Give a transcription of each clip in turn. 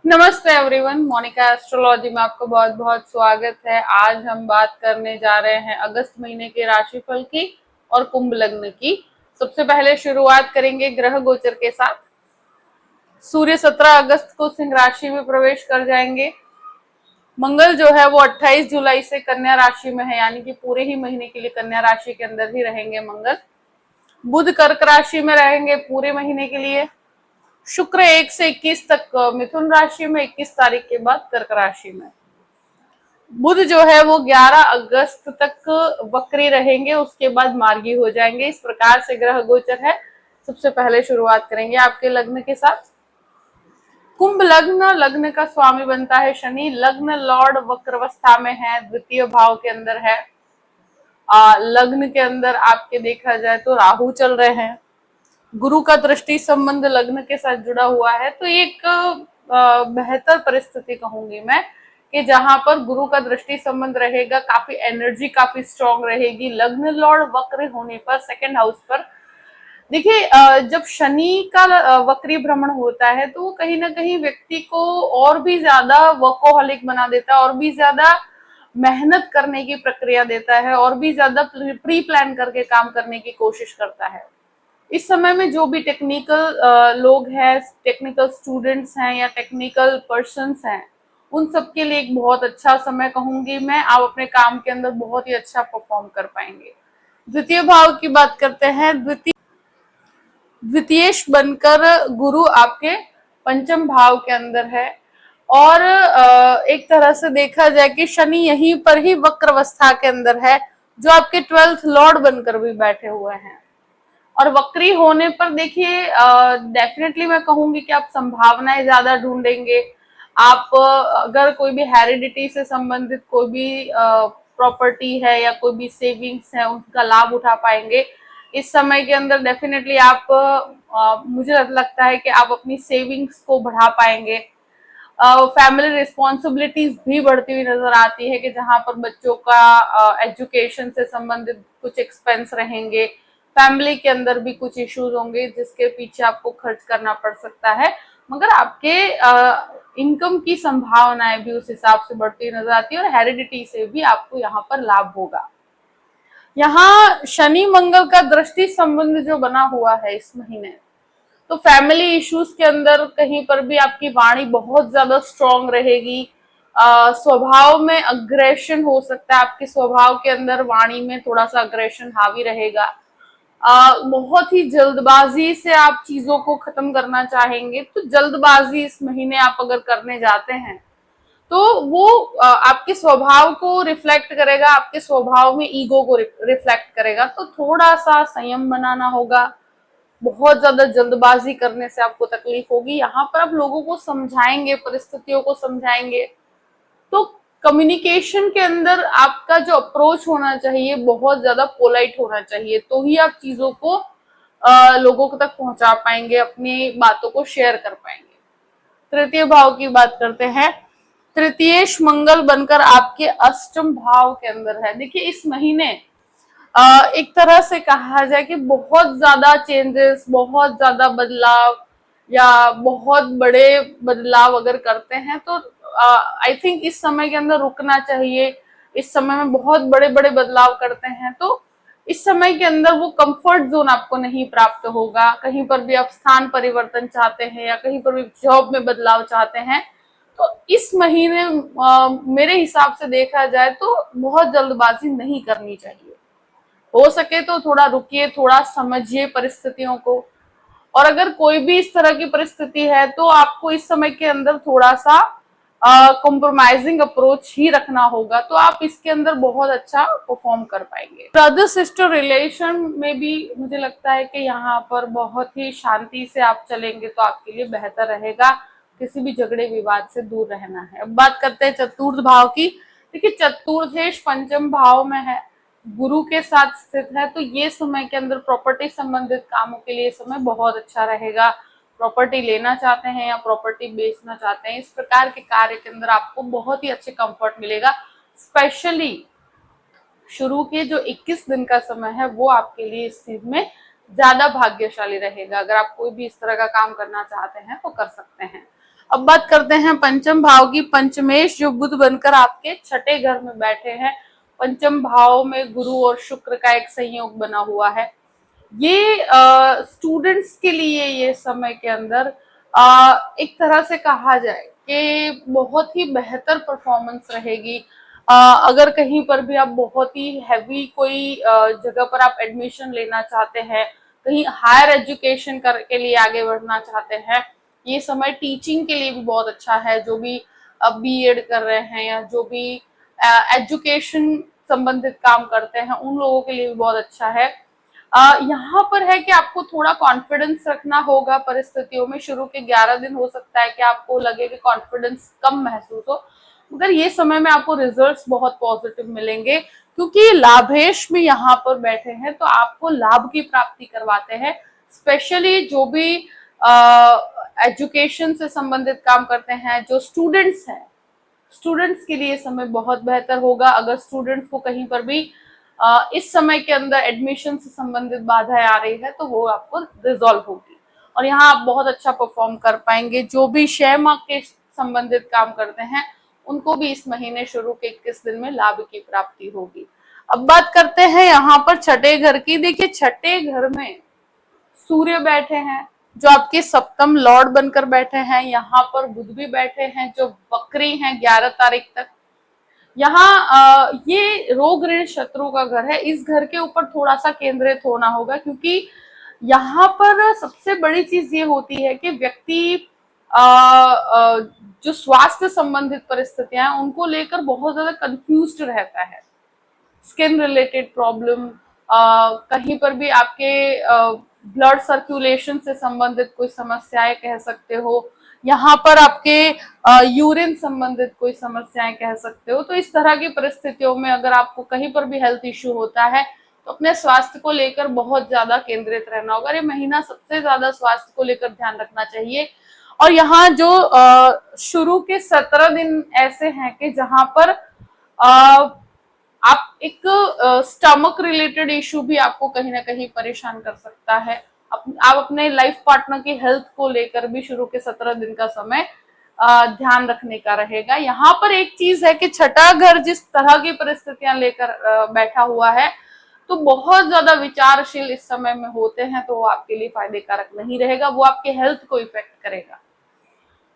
नमस्ते everyone, Monika astrology में आपका बहुत बहुत स्वागत है। आज हम बात करने जा रहे हैं अगस्त महीने के राशिफल की और कुंभ लग्न की। सबसे पहले शुरुआत करेंगे ग्रह गोचर के साथ। सूर्य 17 अगस्त को सिंह राशि में प्रवेश कर जाएंगे। मंगल जो है वो 28 जुलाई से कन्या राशि में है, यानी कि पूरे ही महीने के लिए कन्या राशि के अंदर ही रहेंगे मंगल। बुध कर्क राशि में रहेंगे पूरे महीने के लिए। शुक्र 1 से 21 तक मिथुन राशि में, 21 तारीख के बाद कर्क राशि में। बुध जो है वो 11 अगस्त तक वक्री रहेंगे, उसके बाद मार्गी हो जाएंगे। इस प्रकार से ग्रह गोचर है। सबसे पहले शुरुआत करेंगे आपके लग्न के साथ। कुंभ लग्न, लग्न का स्वामी बनता है शनि। लग्न लॉर्ड वक्रावस्था में है, द्वितीय भाव के अंदर है। लग्न के अंदर आपके देखा जाए तो राहु चल रहे हैं। गुरु का दृष्टि संबंध लग्न के साथ जुड़ा हुआ है, तो एक बेहतर परिस्थिति कहूंगी मैं कि जहां पर गुरु का दृष्टि संबंध रहेगा, काफी एनर्जी काफी स्ट्रांग रहेगी। लग्न लॉर्ड वक्र होने पर सेकंड हाउस पर देखिए, जब शनि का वक्री भ्रमण होता है तो वो कहीं ना कहीं व्यक्ति को और भी ज्यादा वर्कोहॉलिक बना देता है, और भी ज्यादा मेहनत करने की प्रक्रिया देता है, और भी ज्यादा प्री प्लान करके काम करने की कोशिश करता है। इस समय में जो भी टेक्निकल लोग हैं, टेक्निकल स्टूडेंट्स हैं या टेक्निकल पर्सन्स हैं, उन सब के लिए एक बहुत अच्छा समय कहूंगी मैं। आप अपने काम के अंदर बहुत ही अच्छा परफॉर्म कर पाएंगे। द्वितीय भाव की बात करते हैं। द्वितीयेश बनकर गुरु आपके पंचम भाव के अंदर है, और एक तरह से देखा जाए कि शनि यहीं पर ही वक्र अवस्था के अंदर है, जो आपके 12th लॉर्ड बनकर भी बैठे हुए हैं। और वक्री होने पर देखिए, डेफिनेटली मैं कहूंगी कि आप संभावनाएं ज्यादा ढूंढेंगे। आप अगर कोई भी हेरिडिटी से संबंधित कोई भी प्रॉपर्टी है या कोई भी सेविंग्स है, उनका लाभ उठा पाएंगे। इस समय के अंदर डेफिनेटली आप मुझे लगता है कि आप अपनी सेविंग्स को बढ़ा पाएंगे। फैमिली रिस्पॉन्सिबिलिटीज भी बढ़ती हुई नजर आती है कि जहां पर बच्चों का एजुकेशन से संबंधित कुछ एक्सपेंस रहेंगे। फैमिली के अंदर भी कुछ इश्यूज होंगे जिसके पीछे आपको खर्च करना पड़ सकता है, मगर आपके इनकम की संभावनाएं भी उस हिसाब से बढ़ती नजर आती है, और हेरिडिटी से भी आपको यहाँ पर लाभ होगा। यहाँ शनि मंगल का दृष्टि संबंध जो बना हुआ है इस महीने, तो फैमिली इश्यूज के अंदर कहीं पर भी आपकी वाणी बहुत ज्यादा स्ट्रांग रहेगी। स्वभाव में अग्रेशन हो सकता है, आपके स्वभाव के अंदर वाणी में थोड़ा सा अग्रेशन हावी रहेगा। बहुत ही जल्दबाजी से आप चीजों को खत्म करना चाहेंगे, तो जल्दबाजी इस महीने आप अगर करने जाते हैं तो वो आपके स्वभाव को रिफ्लेक्ट करेगा, आपके स्वभाव में ईगो को रिफ्लेक्ट करेगा। तो थोड़ा सा संयम बनाना होगा। बहुत ज्यादा जल्दबाजी करने से आपको तकलीफ होगी। यहाँ पर आप लोगों को समझाएंगे, परिस्थितियों को समझाएंगे, तो कम्युनिकेशन के अंदर आपका जो अप्रोच होना चाहिए बहुत ज्यादा पोलाइट होना चाहिए, तो ही आप चीजों को लोगों तक पहुंचा पाएंगे, अपनी बातों को शेयर कर पाएंगे। तृतीय भाव की बात करते हैं। तृतीयेश मंगल बनकर आपके अष्टम भाव के अंदर है। देखिए, इस महीने एक तरह से कहा जाए कि बहुत ज्यादा चेंजेस, बहुत ज्यादा बदलाव या बहुत बड़े बदलाव अगर करते हैं तो आई थिंक इस समय के अंदर रुकना चाहिए। इस समय में बहुत बड़े बड़े बदलाव करते हैं तो इस समय के अंदर वो कंफर्ट जोन आपको नहीं प्राप्त होगा। कहीं पर भी आप स्थान परिवर्तन चाहते हैं या कहीं पर भी जॉब में बदलाव चाहते हैं, तो इस महीने मेरे हिसाब से देखा जाए तो बहुत जल्दबाजी नहीं करनी चाहिए। हो सके तो थोड़ा रुकिए, थोड़ा समझिए परिस्थितियों को। और अगर कोई भी इस तरह की परिस्थिति है तो आपको इस समय के अंदर थोड़ा सा कॉम्प्रोमाइजिंग अप्रोच ही रखना होगा, तो आप इसके अंदर बहुत अच्छा परफॉर्म कर पाएंगे। ब्रदर सिस्टर रिलेशन में भी मुझे लगता है कि यहाँ पर बहुत ही शांति से आप चलेंगे तो आपके लिए बेहतर रहेगा। किसी भी झगड़े विवाद से दूर रहना है। अब बात करते हैं चतुर्थ भाव की। देखिए, चतुर्थेश पंचम भाव में है, गुरु के साथ स्थित है, तो ये समय के अंदर प्रॉपर्टी संबंधित कामों के लिए समय बहुत अच्छा रहेगा। प्रॉपर्टी लेना चाहते हैं या प्रॉपर्टी बेचना चाहते हैं, इस प्रकार के कार्य के अंदर आपको बहुत ही अच्छे कंफर्ट मिलेगा। स्पेशली शुरू के जो 21 दिन का समय है वो आपके लिए इस चीज में ज्यादा भाग्यशाली रहेगा। अगर आप कोई भी इस तरह का काम करना चाहते हैं तो कर सकते हैं। अब बात करते हैं पंचम भाव की। पंचमेश जो बुध बनकर आपके छठे घर में बैठे हैं, पंचम भाव में गुरु और शुक्र का एक संयोग बना हुआ है। ये स्टूडेंट्स के लिए ये समय के अंदर एक तरह से कहा जाए कि बहुत ही बेहतर परफॉर्मेंस रहेगी। अगर कहीं पर भी आप बहुत ही हैवी कोई जगह पर आप एडमिशन लेना चाहते हैं, कहीं हायर एजुकेशन के लिए आगे बढ़ना चाहते हैं, ये समय टीचिंग के लिए भी बहुत अच्छा है। जो भी बीएड कर रहे हैं या जो भी एजुकेशन संबंधित काम करते हैं, उन लोगों के लिए भी बहुत अच्छा है। यहाँ पर है कि आपको थोड़ा कॉन्फिडेंस रखना होगा परिस्थितियों में। शुरू के 11 दिन हो सकता है कि आपको लगे कि कॉन्फिडेंस कम महसूस हो, मगर ये समय में आपको रिजल्ट्स बहुत पॉजिटिव मिलेंगे, क्योंकि लाभेश में यहाँ पर बैठे हैं तो आपको लाभ की प्राप्ति करवाते हैं। स्पेशली जो भी एजुकेशन से संबंधित काम करते हैं, जो स्टूडेंट्स हैं, स्टूडेंट्स के लिए समय बहुत बेहतर होगा। अगर स्टूडेंट्स को कहीं पर भी इस समय के अंदर एडमिशन से संबंधित बाधाएं आ रही है तो वो आपको रिजॉल्व होगी और यहाँ आप बहुत अच्छा परफॉर्म कर पाएंगे। जो भी शेयर मार्केट संबंधित काम करते हैं, उनको भी इस महीने शुरू के 21 दिन में लाभ की प्राप्ति होगी। अब बात करते हैं यहाँ पर छठे घर की। देखिए, छठे घर में सूर्य बैठे हैं जो आपके सप्तम लॉर्ड बनकर बैठे हैं। यहाँ पर बुध भी बैठे हैं जो वक्री हैं 11 तारीख तक। यहाँ ये रोग ऋण शत्रु का घर है। इस घर के ऊपर थोड़ा सा केंद्रित होना होगा, क्योंकि यहाँ पर सबसे बड़ी चीज ये होती है कि व्यक्ति जो स्वास्थ्य संबंधित परिस्थितियां हैं उनको लेकर बहुत ज्यादा कंफ्यूज्ड रहता है। स्किन रिलेटेड प्रॉब्लम, कहीं पर भी आपके ब्लड सर्कुलेशन से संबंधित कोई समस्याएं कह सकते हो, यहाँ पर आपके यूरिन संबंधित कोई समस्याएं कह सकते हो। तो इस तरह की परिस्थितियों में अगर आपको कहीं पर भी हेल्थ इश्यू होता है तो अपने स्वास्थ्य को लेकर बहुत ज्यादा केंद्रित रहना होगा। ये महीना सबसे ज्यादा स्वास्थ्य को लेकर ध्यान रखना चाहिए। और यहाँ जो शुरू के 17 दिन ऐसे हैं कि जहां पर आप एक स्टमक रिलेटेड इशू भी आपको कहीं ना कहीं परेशान कर सकता है। आप अपने लाइफ पार्टनर की हेल्थ को लेकर भी शुरू के 17 दिन का समय ध्यान रखने का रहेगा। यहाँ पर एक चीज है कि छठा घर जिस तरह की परिस्थितियां लेकर बैठा हुआ है, तो बहुत ज्यादा विचारशील इस समय में होते हैं, तो वो आपके लिए फायदे कारक नहीं रहेगा, वो आपके हेल्थ को इफेक्ट करेगा।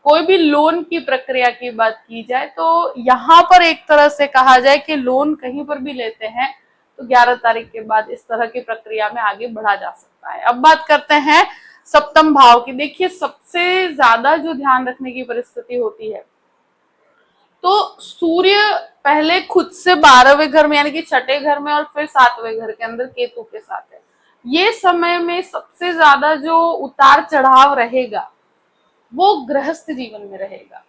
कोई भी लोन की प्रक्रिया की बात की जाए तो यहाँ पर एक तरह से कहा जाए कि लोन कहीं पर भी लेते हैं तो 11 तारीख के बाद इस तरह की प्रक्रिया में आगे बढ़ा जा सकता है। अब बात करते हैं सप्तम भाव की। देखिए, सबसे ज्यादा जो ध्यान रखने की परिस्थिति होती है, तो सूर्य पहले खुद से 12वें घर में यानी कि छठे घर में और फिर 7वें घर के अंदर केतु के साथ है। ये समय में सबसे ज्यादा जो उतार चढ़ाव रहेगा वो गृहस्थ जीवन में रहेगा।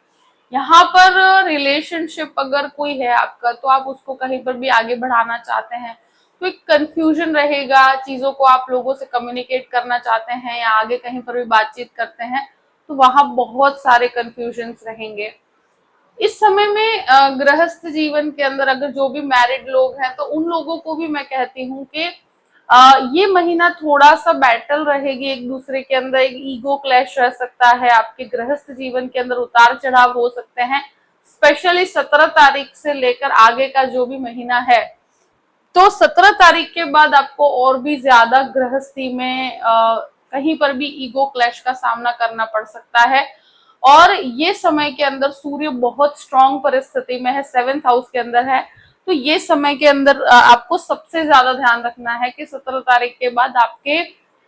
यहाँ पर रिलेशनशिप अगर कोई है आपका, तो आप उसको कहीं पर भी आगे बढ़ाना चाहते हैं तो एक कंफ्यूजन रहेगा। चीजों को आप लोगों से कम्युनिकेट करना चाहते हैं या आगे कहीं पर भी बातचीत करते हैं तो वहां बहुत सारे कंफ्यूजन्स रहेंगे। इस समय में गृहस्थ जीवन के अंदर अगर जो भी मैरिड लोग हैं तो उन लोगों को भी मैं कहती हूँ कि ये महीना थोड़ा सा बैटल रहेगी एक दूसरे के अंदर, एक ईगो क्लैश रह सकता है, आपके गृहस्थ जीवन के अंदर उतार चढ़ाव हो सकते हैं। स्पेशली 17 तारीख से लेकर आगे का जो भी महीना है, तो 17 तारीख के बाद आपको और भी ज्यादा गृहस्थी में कहीं पर भी ईगो क्लैश का सामना करना पड़ सकता है। और ये समय के अंदर सूर्य बहुत स्ट्रॉन्ग परिस्थिति में है, 7th हाउस के अंदर है। तो ये समय के अंदर आपको सबसे ज्यादा ध्यान रखना है कि 17 तारीख के बाद आपके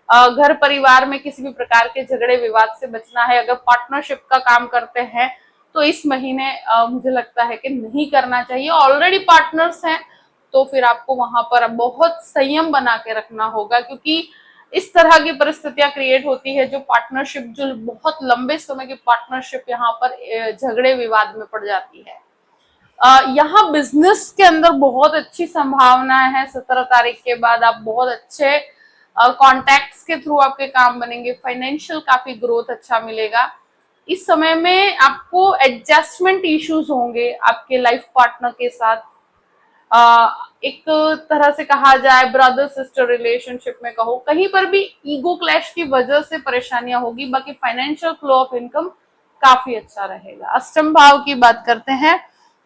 घर परिवार में किसी भी प्रकार के झगड़े विवाद से बचना है। अगर पार्टनरशिप का काम करते हैं तो इस महीने मुझे लगता है कि नहीं करना चाहिए। ऑलरेडी पार्टनर्स हैं तो फिर आपको वहां पर बहुत संयम बना के रखना होगा, क्योंकि इस तरह की परिस्थितियां क्रिएट होती है जो पार्टनरशिप, जो बहुत लंबे समय की पार्टनरशिप यहाँ पर झगड़े विवाद में पड़ जाती है। यहाँ बिजनेस के अंदर बहुत अच्छी संभावनाएं है। 17 तारीख के बाद आप बहुत अच्छे कॉन्टैक्ट्स के थ्रू आपके काम बनेंगे। फाइनेंशियल काफी ग्रोथ अच्छा मिलेगा। इस समय में आपको एडजस्टमेंट इश्यूज होंगे आपके लाइफ पार्टनर के साथ। एक तरह से कहा जाए ब्रदर सिस्टर रिलेशनशिप में कहो, कहीं पर भी ईगो क्लैश की वजह से परेशानियां होगी। बाकी फाइनेंशियल फ्लो ऑफ इनकम काफी अच्छा रहेगा। अष्टम भाव की बात करते हैं,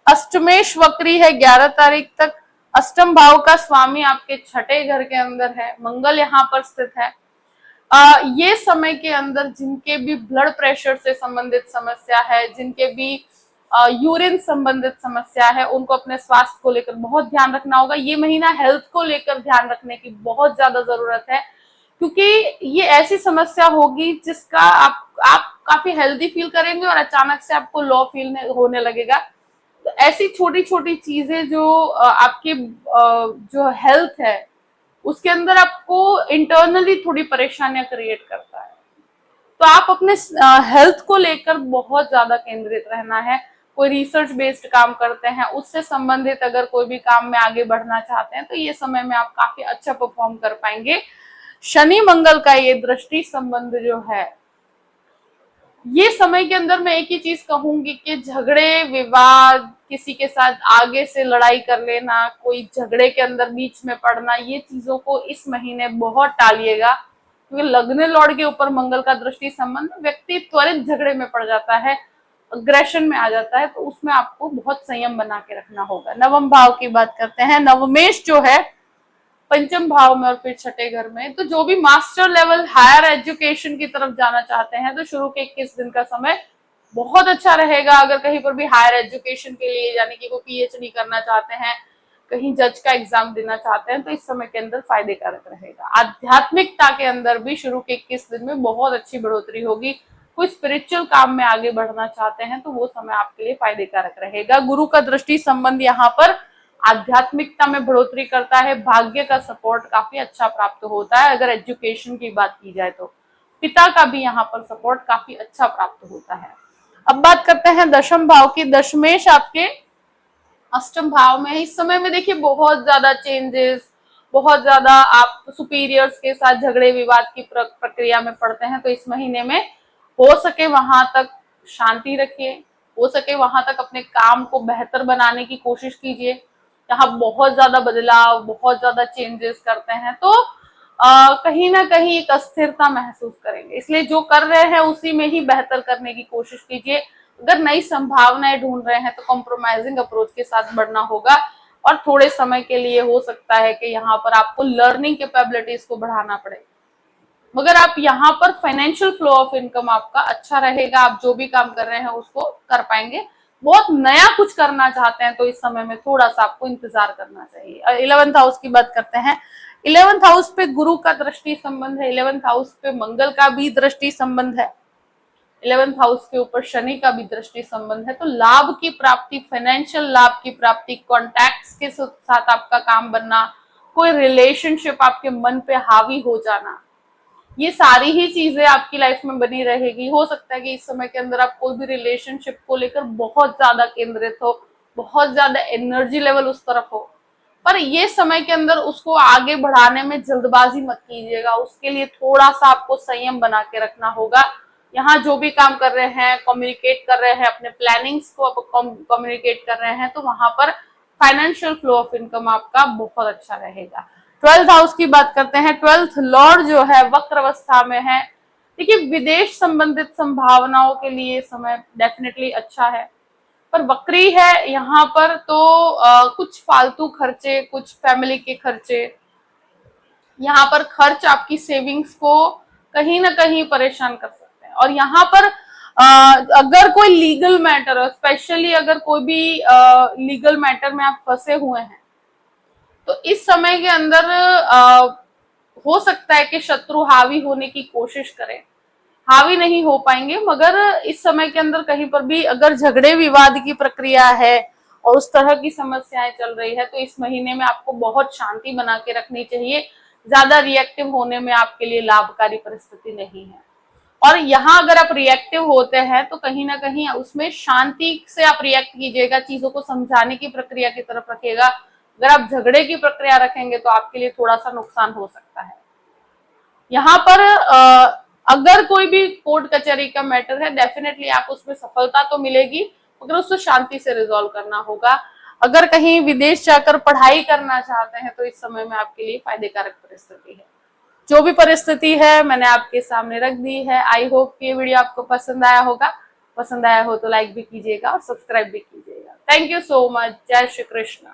अष्टमेश वक्री है 11 तारीख तक। अष्टम भाव का स्वामी आपके छठे घर के अंदर है, मंगल यहाँ पर स्थित है। ये समय के अंदर जिनके भी ब्लड प्रेशर से संबंधित समस्या है, जिनके भी यूरिन संबंधित समस्या है, उनको अपने स्वास्थ्य को लेकर बहुत ध्यान रखना होगा। ये महीना हेल्थ को लेकर ध्यान रखने की बहुत ज्यादा जरूरत है, क्योंकि ये ऐसी समस्या होगी जिसका आप काफी हेल्दी फील करेंगे और अचानक से आपको लो फील होने लगेगा। तो ऐसी छोटी छोटी चीजें जो आपके जो हेल्थ है उसके अंदर आपको इंटरनली थोड़ी परेशानियां क्रिएट करता है, तो आप अपने हेल्थ को लेकर बहुत ज्यादा केंद्रित रहना है। कोई रिसर्च बेस्ड काम करते हैं, उससे संबंधित अगर कोई भी काम में आगे बढ़ना चाहते हैं, तो ये समय में आप काफी अच्छा परफॉर्म कर पाएंगे। शनि मंगल का ये दृष्टि संबंध जो है, ये समय के अंदर मैं एक ही चीज कहूंगी कि झगड़े विवाद, किसी के साथ आगे से लड़ाई कर लेना, कोई झगड़े के अंदर बीच में पड़ना, ये चीजों को इस महीने बहुत टालिएगा, क्योंकि लग्न लॉर्ड के ऊपर मंगल का दृष्टि संबंध, व्यक्ति त्वरित झगड़े में पड़ जाता है, अग्रेशन में आ जाता है, तो उसमें आपको बहुत संयम बना के रखना होगा। नवम भाव की बात करते हैं, नवमेश जो है पंचम भाव में और फिर छठे घर में, तो जो भी मास्टर लेवल हायर एजुकेशन की तरफ जाना चाहते हैं, तो शुरू के 21 दिन का समय बहुत अच्छा रहेगा। अगर कहीं पर भी हायर एजुकेशन के लिए, यानी कि वो पीएचडी करना चाहते हैं, कहीं जज का एग्जाम देना चाहते हैं, तो इस समय के अंदर फायदे कारक रहेगा। आध्यात्मिकता के अंदर भी शुरू के 21 दिन में बहुत अच्छी बढ़ोतरी होगी। कोई स्पिरिचुअल काम में आगे बढ़ना चाहते हैं तो वो समय आपके लिए फायदे कारक रहेगा। गुरु का दृष्टि संबंध यहाँ पर आध्यात्मिकता में बढ़ोतरी करता है, भाग्य का सपोर्ट काफी अच्छा प्राप्त होता है। अगर एजुकेशन की बात की जाए तो पिता का भी यहाँ पर सपोर्ट काफी अच्छा प्राप्त होता है। अब बात करते हैं दशम भाव की। दशमेश आपके अष्टम भाव में है। इस समय में देखिए बहुत ज्यादा चेंजेस, बहुत ज्यादा आप सुपीरियर्स के साथ झगड़े विवाद की प्रक्रिया में पड़ते हैं, तो इस महीने में हो सके वहां तक शांति रखिए, हो सके वहां तक अपने काम को बेहतर बनाने की कोशिश कीजिए। यहाँ बहुत ज्यादा बदलाव, बहुत ज्यादा चेंजेस करते हैं तो कहीं ना कहीं एक अस्थिरता महसूस करेंगे, इसलिए जो कर रहे हैं उसी में ही बेहतर करने की कोशिश कीजिए। अगर नई संभावनाएं ढूंढ रहे हैं तो कॉम्प्रोमाइजिंग अप्रोच के साथ बढ़ना होगा, और थोड़े समय के लिए हो सकता है कि यहाँ पर आपको लर्निंग कैपेबिलिटीज को बढ़ाना पड़े, मगर आप यहाँ पर फाइनेंशियल फ्लो ऑफ इनकम आपका अच्छा रहेगा। आप जो भी काम कर रहे हैं उसको कर पाएंगे। बहुत नया कुछ करना चाहते हैं तो इस समय में थोड़ा सा आपको इंतजार करना चाहिए। 11th हाउस की बात करते हैं। 11th हाउस पे गुरु का दृष्टि संबंध है, 11th हाउस पे मंगल का भी दृष्टि संबंध है, 11th हाउस के ऊपर शनि का भी दृष्टि संबंध है। तो लाभ की प्राप्ति, फाइनेंशियल लाभ की प्राप्ति, कॉन्टैक्ट्स के साथ आपका काम बनना, कोई रिलेशनशिप आपके मन पे हावी हो जाना, ये सारी ही चीजें आपकी लाइफ में बनी रहेगी। हो सकता है कि इस समय के अंदर आप कोई भी रिलेशनशिप को लेकर बहुत ज्यादा केंद्रित हो, बहुत ज्यादा एनर्जी लेवल उस तरफ हो, पर ये समय के अंदर उसको आगे बढ़ाने में जल्दबाजी मत कीजिएगा। उसके लिए थोड़ा सा आपको संयम बना के रखना होगा। यहाँ जो भी काम कर रहे हैं, कम्युनिकेट कर रहे हैं, अपने प्लानिंग्स को कम्युनिकेट कर रहे हैं, तो वहां पर फाइनेंशियल फ्लो ऑफ इनकम आपका बहुत अच्छा रहेगा। 12th हाउस की बात करते हैं। 12th लॉर्ड जो है वक्र अवस्था में है। देखिए विदेश संबंधित संभावनाओं के लिए समय डेफिनेटली अच्छा है, पर वक्री है यहाँ पर, तो कुछ फालतू खर्चे, कुछ फैमिली के खर्चे, यहाँ पर खर्च आपकी सेविंग्स को कहीं ना कहीं परेशान कर सकते हैं। और यहाँ पर अगर कोई लीगल मैटर, स्पेशली अगर कोई भी लीगल मैटर में आप फंसे हुए हैं, तो इस समय के अंदर हो सकता है कि शत्रु हावी होने की कोशिश करें, हावी नहीं हो पाएंगे, मगर इस समय के अंदर कहीं पर भी अगर झगड़े विवाद की प्रक्रिया है और उस तरह की समस्याएं चल रही है, तो इस महीने में आपको बहुत शांति बना के रखनी चाहिए। ज्यादा रिएक्टिव होने में आपके लिए लाभकारी परिस्थिति नहीं है। और यहाँ अगर आप रिएक्टिव होते हैं तो कहीं ना कहीं उसमें शांति से आप रिएक्ट कीजिएगा, चीजों को समझाने की प्रक्रिया की तरफ रखिएगा। अगर आप झगड़े की प्रक्रिया रखेंगे तो आपके लिए थोड़ा सा नुकसान हो सकता है। यहाँ पर अगर कोई भी कोर्ट कचहरी का मैटर है, डेफिनेटली आप उसमें सफलता तो मिलेगी, मगर उसको शांति से रिजॉल्व करना होगा। अगर कहीं विदेश जाकर पढ़ाई करना चाहते हैं तो इस समय में आपके लिए फायदे कारक परिस्थिति है। जो भी परिस्थिति है मैंने आपके सामने रख दी है। आई होप ये वीडियो आपको पसंद आया होगा। पसंद आया हो तो लाइक भी कीजिएगा और सब्सक्राइब भी कीजिएगा। Thank you so much. जय श्री कृष्ण।